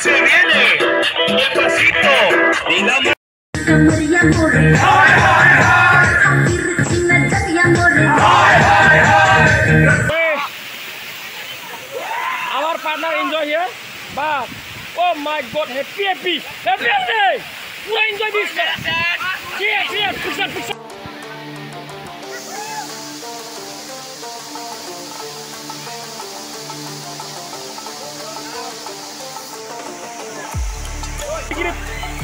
Se viene el pasito y la Our partner enjoy here, but oh my God, happy. Pura enjoy this. Cheers, picture.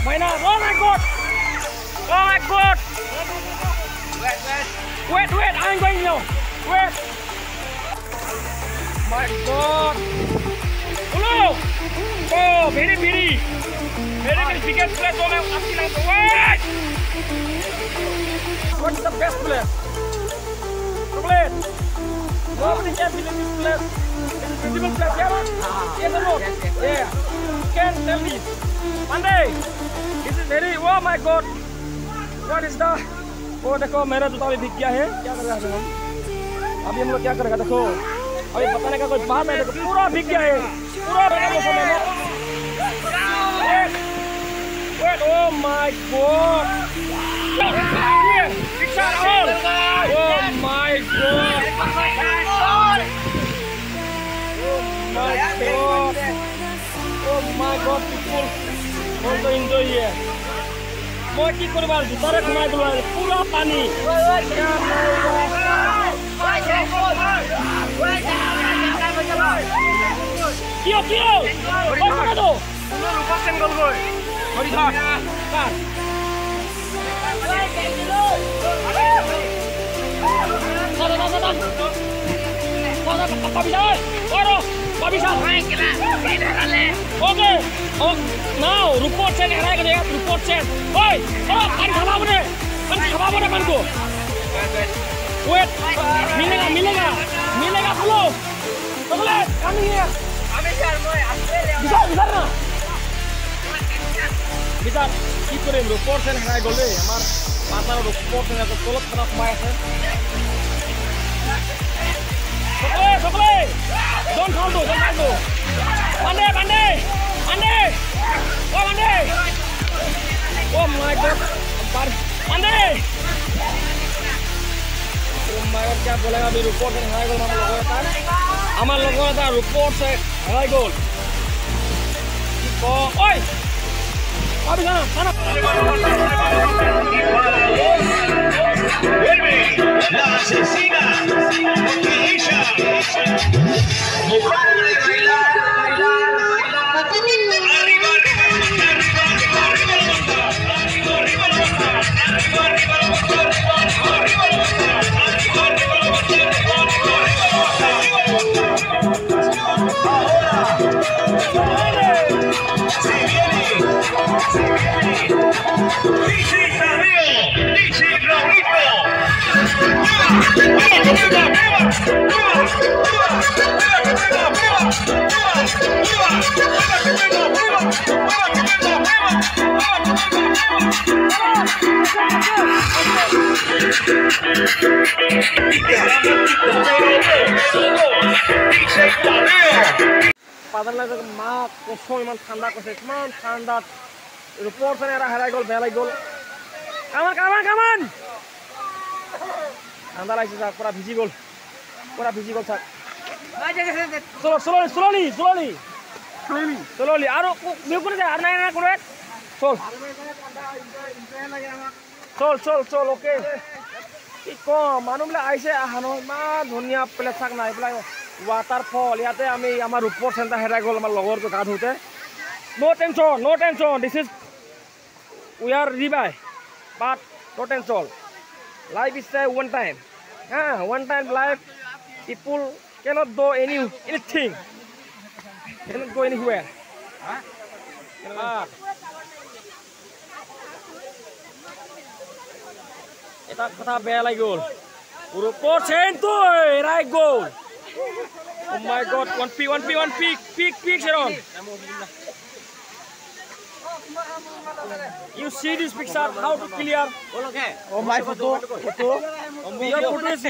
Maina, oh my God. Wait, I'm going now. Wait. My God. Hello. Oh, very biggest place. Oh, kathilanso. Wait. What's the best place? Nobody can believe this place. It's a beautiful place, yeah? Yes or no? Yeah. You can tell me. Monday. This is very. Oh my God. What is the? Oh देखो मेरा जूता भी भीग गया है क्या कर रहा है हम अभी हम लोग क्या करेगा देखो अभी बताने का कोई बात है देखो पूरा भीग गया है पूरा भीगा मौसम है Wait, oh my God picture all oh my God people also enjoy here মই কি কৰিব আৰু ভিতৰে ঘুমাই দিলো পুৰা পানী কিয় কইছো ৰূপচেন গল গৈ হৰি ধৰ কাট Okay. Oh, now report set herai gaya report set. Oi, oh, pan khaba bode pan ko. Wait, milega flow. Chocolate, come here. Ami sir moi asle le. Bisar na. Bisar, ki kore report set herai gole amar patar report set to tolot khana khmai ase. Chocolate. Don't fall do. Monday. Oh my God. Monday. Oh my God, क्या बोलेगा अभी report से हराई गोल हमारे लोगों का report से हराई गोल ओए अभी ना la asesina Padahal mak kosong iman thanda kose iman thanda report sana era herai gol belai gol kaman thanda laisi sak pura bhiji gol sak slowly aro bekune ja arna na kore chol okay iko manumla aise ahano ma dhuniya place sak nai pla waterfall yate ami amar report center herai gol amar logor ko gad hote no tension this is we are revive but no tension life is one time life people cannot do anything cannot go anywhere eta kotha beya lagi gol report center herai gol oh my God, one peak, Sharon. You see this picture, how to clear? Oh, my photo. Your photo is